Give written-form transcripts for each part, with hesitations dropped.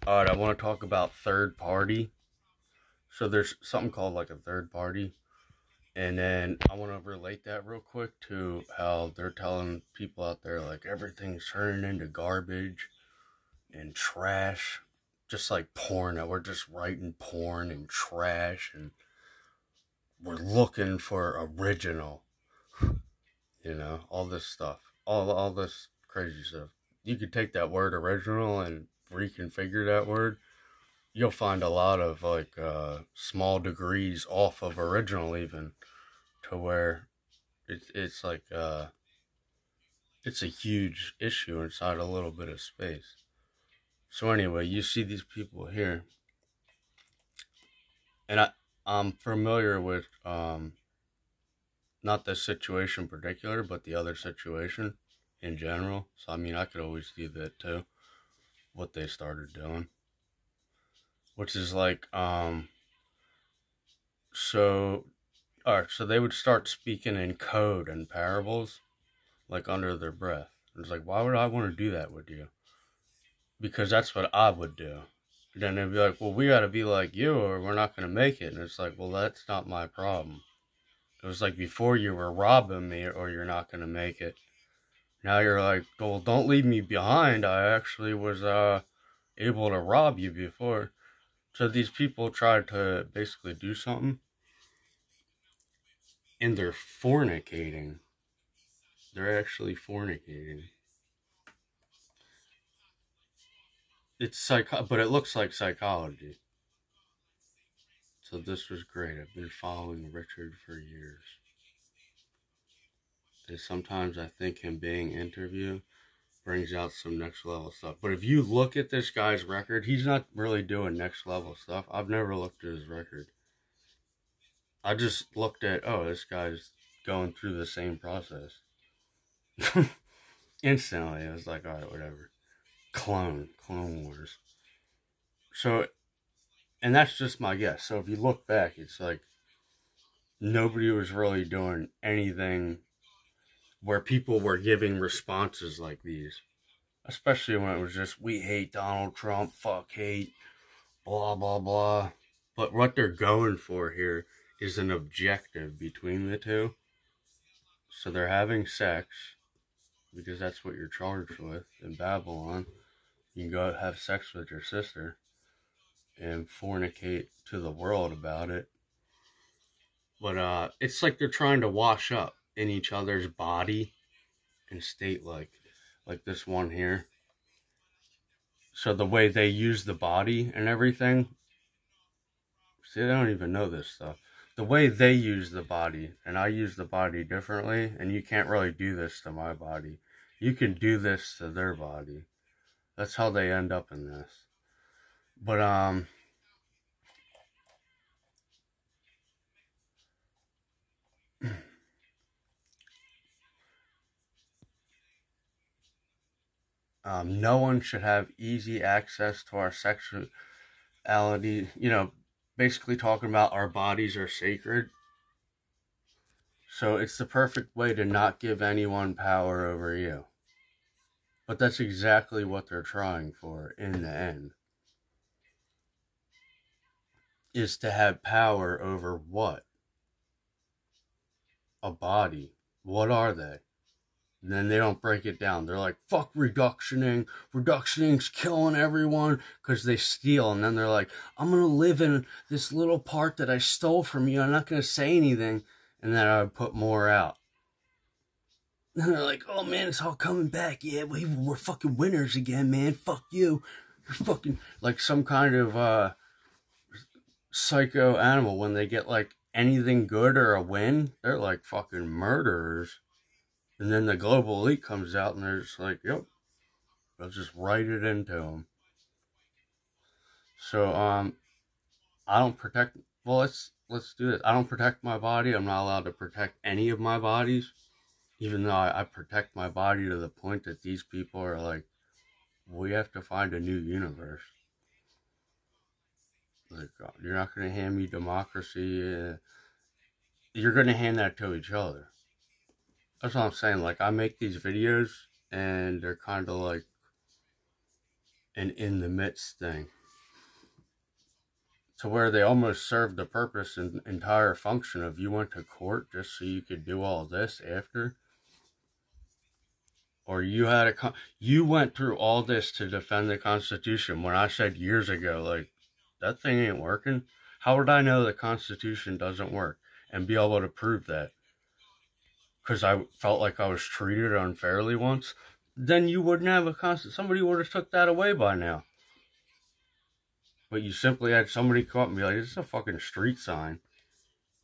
Alright, I want to talk about third party. So there's something called like a third party. And then I want to relate that real quick to how they're telling people out there like everything's turning into garbage and trash. Just like porn, that we're just writing porn and trash and we're looking for original. You know, all this stuff. All this crazy stuff. You could take that word original and reconfigure that word. You'll find a lot of like small degrees off of original even, to where it's like it's a huge issue inside a little bit of space. So anyway, you see these people here, and I'm familiar with not this situation in particular, but the other situation in general. So I mean, I could always do that too, what they started doing, which is like so they would start speaking in code and parables, like under their breath. It's like, why would I want to do that with you? Because that's what I would do. Then they'd be like, well, we got to be like you or we're not going to make it. And it's like, well, that's not my problem. It was like before you were robbing me or you're not going to make it. Now you're like, well, don't leave me behind. I actually was able to rob you before. So these people tried to basically do something. And they're fornicating. They're actually fornicating. It's but it looks like psychology. So this was great. I've been following Richard for years. And sometimes I think him being interviewed brings out some next level stuff. But if you look at this guy's record, he's not really doing next level stuff. I've never looked at his record. I just looked at, oh, this guy's going through the same process. Instantly, I was like, alright, whatever. Clone Wars. So, and that's just my guess. So if you look back, it's like nobody was really doing anything where people were giving responses like these. Especially when it was just, we hate Donald Trump, fuck hate, blah, blah, blah. But what they're going for here is an objective between the two. So they're having sex, because that's what you're charged with in Babylon. You can go have sex with your sister and fornicate to the world about it. But it's like they're trying to wash up in each other's body and state like this one here. So the way they use the body and everything, see, I don't even know this stuff. The way they use the body, and I use the body differently, and you can't really do this to my body. You can do this to their body. That's how they end up in this. But no one should have easy access to our sexuality. You know, basically talking about our bodies are sacred. So it's the perfect way to not give anyone power over you. But that's exactly what they're trying for in the end. Is to have power over what? A body. What are they? And then they don't break it down. They're like, fuck reductioning. Reductioning's killing everyone because they steal. And then they're like, I'm going to live in this little part that I stole from you. I'm not going to say anything. And then I would put more out. And they're like, oh man, it's all coming back. Yeah, we're fucking winners again, man. Fuck you. You're fucking like some kind of psycho animal. When they get like anything good or a win, they're like fucking murderers. And then the global elite comes out and they're just like, yep, they'll just write it into them. So, I don't protect, well, let's do this. I don't protect my body. I'm not allowed to protect any of my bodies. Even though I protect my body to the point that these people are like, we have to find a new universe. Like, you're not going to hand me democracy. You're going to hand that to each other. That's what I'm saying. Like, I make these videos and they're kind of like and in the midst thing, to where they almost served the purpose and entire function of you went to court just so you could do all this after, or you had you went through all this to defend the Constitution. When I said years ago, like, that thing ain't working, how would I know the Constitution doesn't work and be able to prove that? Because I felt like I was treated unfairly once. Then you wouldn't have a Constitution. Somebody would have took that away by now. But you simply had somebody come up and be like, "This is a fucking street sign."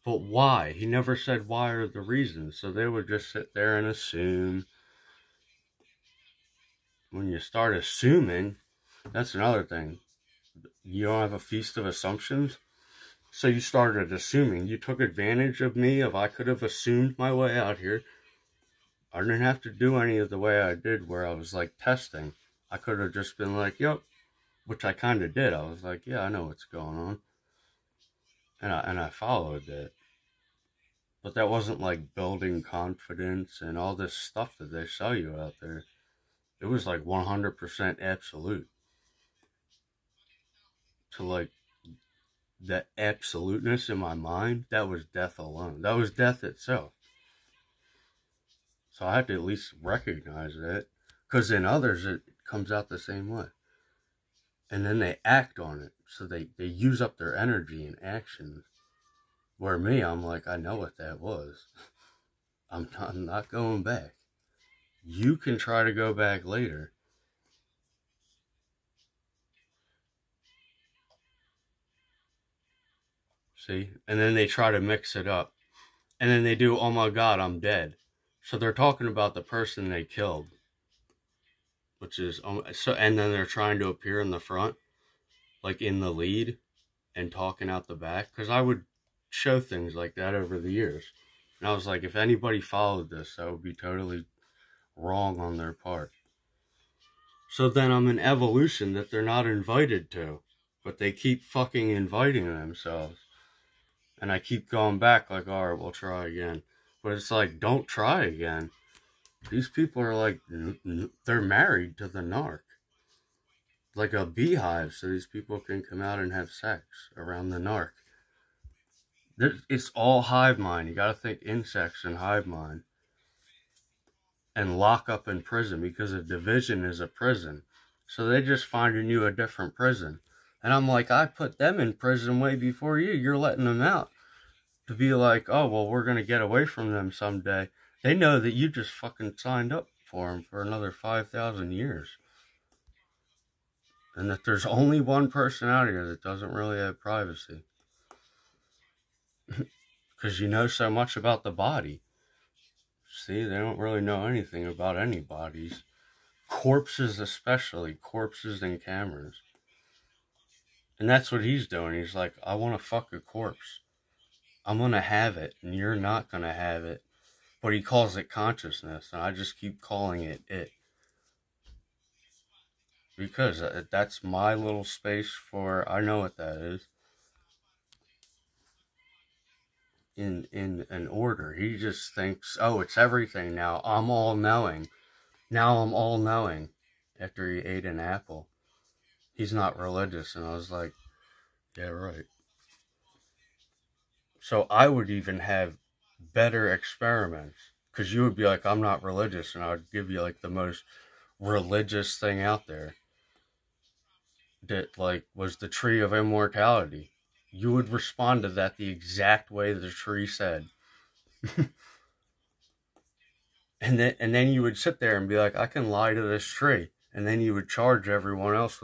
But why? He never said why or the reason. So they would just sit there and assume. When you start assuming, that's another thing. You don't have a feast of assumptions. So you started assuming. You took advantage of me. If I could have assumed my way out here, I didn't have to do any of the way I did where I was like testing. I could have just been like, yep, which I kind of did. I was like, yeah, I know what's going on. And I followed it. But that wasn't like building confidence and all this stuff that they sell you out there. It was like 100% absolute. To like the absoluteness in my mind, that was death alone. That was death itself. So I had to at least recognize that. Because in others, it comes out the same way. And then they act on it. So they use up their energy in actions. Where me, I'm like, I know what that was. I'm not going back. You can try to go back later. See? And then they try to mix it up. And then they do, oh my God, I'm dead. So they're talking about the person they killed. Which is, so, and then they're trying to appear in the front. Like in the lead. And talking out the back. Because I would show things like that over the years. And I was like, if anybody followed this, that would be totally wrong on their part. So then I'm an evolution that they're not invited to. But they keep fucking inviting themselves. And I keep going back like, alright, we'll try again. But it's like, don't try again. These people are like, they're married to the narc. Like a beehive, so these people can come out and have sex around the narc. It's all hive mind. You gotta think insects and hive mind. And lock up in prison, because a division is a prison. So they just finding you a different prison. And I'm like, I put them in prison way before you. You're letting them out. To be like, oh, well, we're going to get away from them someday. They know that you just fucking signed up for them for another 5,000 years. And that there's only one person out here that doesn't really have privacy. Because you know so much about the body. See, they don't really know anything about any bodies. Corpses especially. Corpses and cameras. And that's what he's doing. He's like, I want to fuck a corpse. I'm going to have it, and you're not going to have it. But he calls it consciousness, and I just keep calling it it. Because that's my little space for, I know what that is. In an order. He just thinks, oh, it's everything now. I'm all knowing. Now I'm all knowing. After he ate an apple. He's not religious, and I was like, yeah, right. So I would even have better experiments. Because you would be like, I'm not religious. And I would give you like the most religious thing out there. That like was the tree of immortality. You would respond to that the exact way the tree said. and then you would sit there and be like, I can lie to this tree. And then you would charge everyone else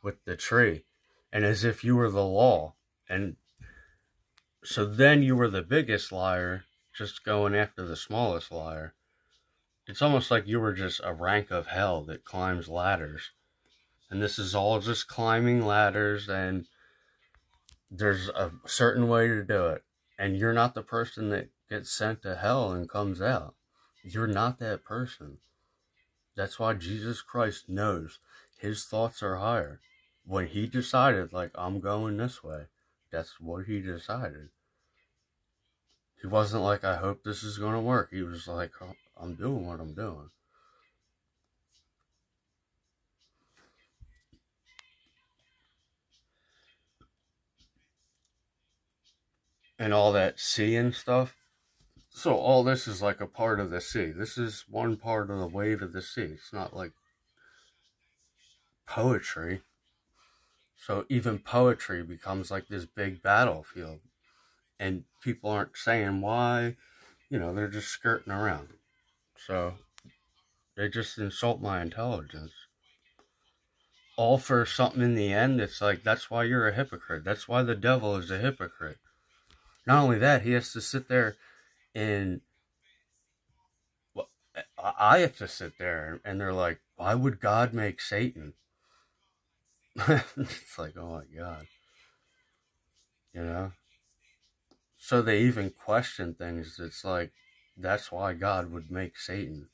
with the tree. And as if you were the law. And so then you were the biggest liar, just going after the smallest liar. It's almost like you were just a rank of hell that climbs ladders. And this is all just climbing ladders, and there's a certain way to do it. And you're not the person that gets sent to hell and comes out. You're not that person. That's why Jesus Christ knows his thoughts are higher. When he decided, like, I'm going this way, that's what he decided. He wasn't like, I hope this is going to work. He was like, I'm doing what I'm doing. and all that sea and stuff. So all this is like a part of the sea. This is one part of the wave of the sea. It's not like poetry. So even poetry becomes like this big battlefield. And people aren't saying why. You know, they're just skirting around. So they just insult my intelligence. All for something in the end. It's like, that's why you're a hypocrite. That's why the devil is a hypocrite. Not only that, he has to sit there and... Well, I have to sit there and they're like, why would God make Satan? It's like, oh my God. You know? So they even question things. It's like, that's why God would make Satan.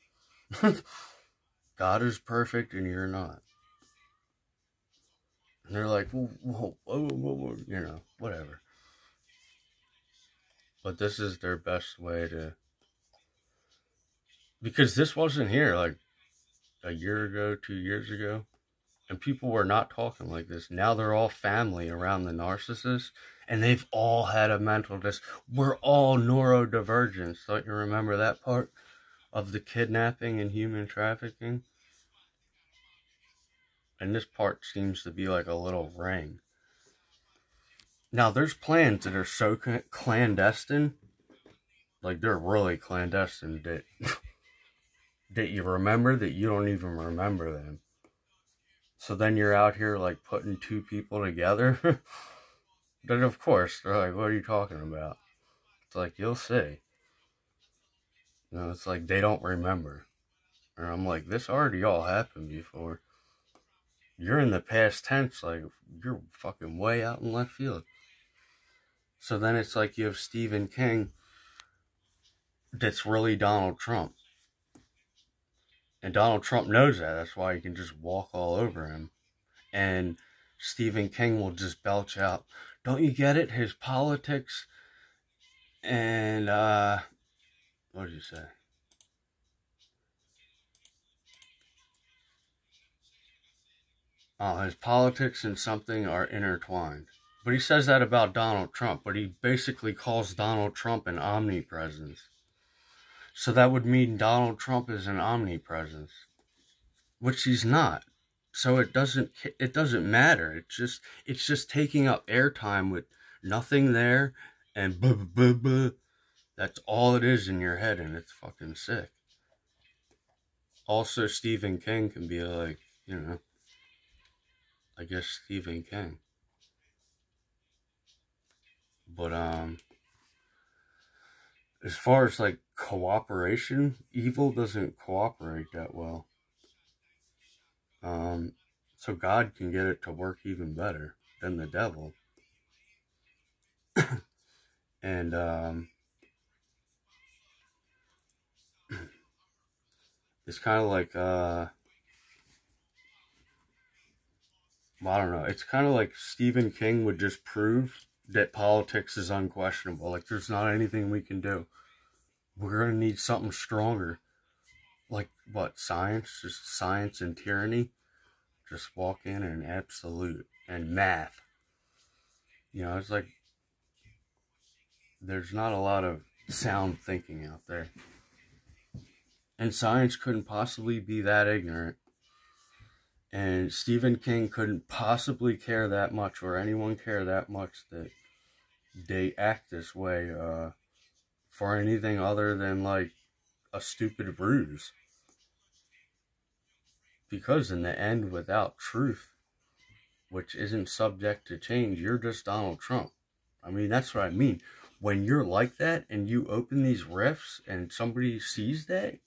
God is perfect and you're not. And they're like, whoa, you know, whatever. But this is their best way to... Because this wasn't here like a year ago, 2 years ago. And people were not talking like this. Now they're all family around the narcissist. And they've all had a mental We're all neurodivergent. Don't you remember that part of the kidnapping and human trafficking? And this part seems to be like a little ring. Now there's plans that are so clandestine. Like they're really clandestine that, that you remember that you don't even remember them. So then you're out here like putting two people together. Then of course they're like, what are you talking about? It's like, you'll see. You know, it's like they don't remember. And I'm like, this already all happened before. You're in the past tense, like you're fucking way out in left field. So then it's like you have Stephen King that's really Donald Trump. And Donald Trump knows that. That's why he can just walk all over him. And Stephen King will just belch out, don't you get it? His politics and, what did you say? Oh, his politics and something are intertwined. But he says that about Donald Trump, but he basically calls Donald Trump an omnipresence. So that would mean Donald Trump is an omnipresence, which he's not. So it doesn't matter. It's just taking up airtime with nothing there and blah, blah, blah, blah. That's all it is in your head, and it's fucking sick. Also, Stephen King can be like, you know, I guess Stephen King. But as far as like cooperation, evil doesn't cooperate that well. So God can get it to work even better than the devil. And it's kind of like I don't know. It's kind of like Stephen King would just prove that politics is unquestionable. Like there's not anything we can do. We're gonna need something stronger. Like what? Science? Just science and tyranny? Just walk in and absolute. And math. You know, it's like there's not a lot of sound thinking out there. And science couldn't possibly be that ignorant. And Stephen King couldn't possibly care that much, or anyone care that much, that they act this way for anything other than like a stupid ruse. Because in the end, without truth, which isn't subject to change, you're just Donald Trump. I mean, that's what I mean. When you're like that and you open these rifts and somebody sees that,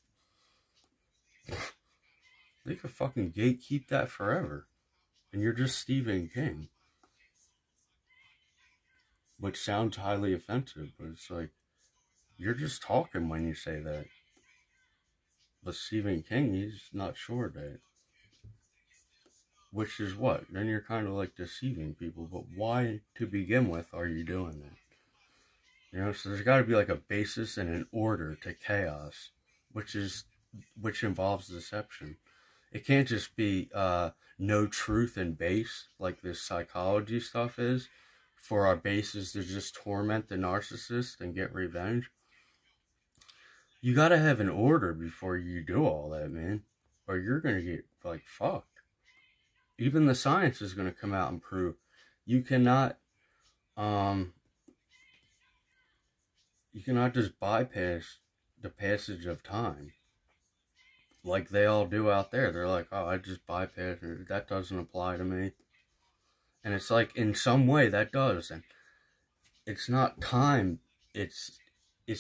they could fucking gatekeep that forever. And you're just Stephen King. Which sounds highly offensive, but it's like, you're just talking when you say that. But Stephen King, he's not sure that. Which is what? Then you're kind of like deceiving people. But why, to begin with, are you doing that? You know, so there's got to be like a basis and an order to chaos, which involves deception. It can't just be no truth and base like this psychology stuff is for our bases to just torment the narcissist and get revenge. You gotta have an order before you do all that, man. Or you're gonna get, like, fucked. Even the science is gonna come out and prove you cannot just bypass the passage of time. Like they all do out there. They're like, oh, I just bypassed it. That doesn't apply to me. And it's like, in some way, that does. And it's not time. It's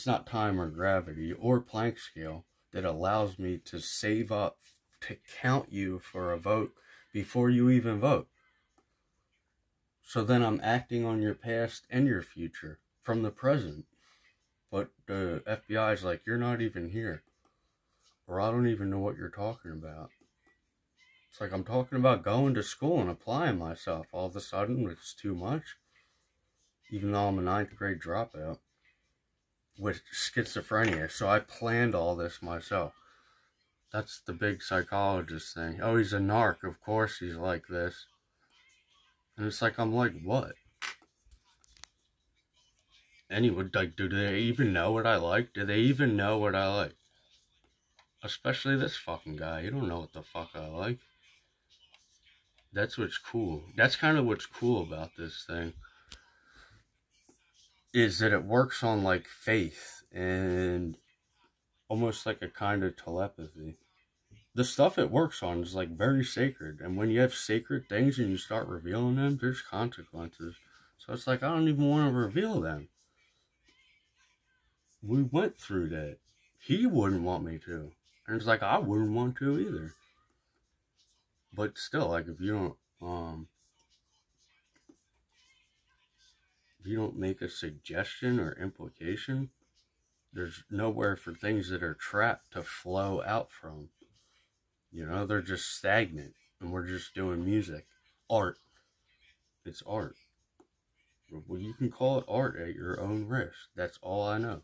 not time or gravity or Planck scale that allows me to save up to count you for a vote before you even vote. So then I'm acting on your past and your future from the present. But the FBI is like, you're not even here. Or I don't even know what you're talking about. It's like I'm talking about going to school and applying myself. All of a sudden, it's too much. Even though I'm a 9th grade dropout with schizophrenia. So I planned all this myself. That's the big psychologist thing. Oh, he's a narc. Of course he's like this. And it's like, I'm like, what? Anyway, like, do they even know what I like? Do they even know what I like? Especially this fucking guy. You don't know what the fuck I like. That's what's cool. That's kind of what's cool about this thing. Is that it works on, like, faith. And almost like a kind of telepathy. The stuff it works on is, like, very sacred. And when you have sacred things and you start revealing them, there's consequences. So it's like, I don't even want to reveal them. We went through that. He wouldn't want me to. And it's like, I wouldn't want to either. But still, like, if you don't make a suggestion or implication, there's nowhere for things that are trapped to flow out from. You know, they're just stagnant. And we're just doing music. Art. It's art. Well, you can call it art at your own risk. That's all I know.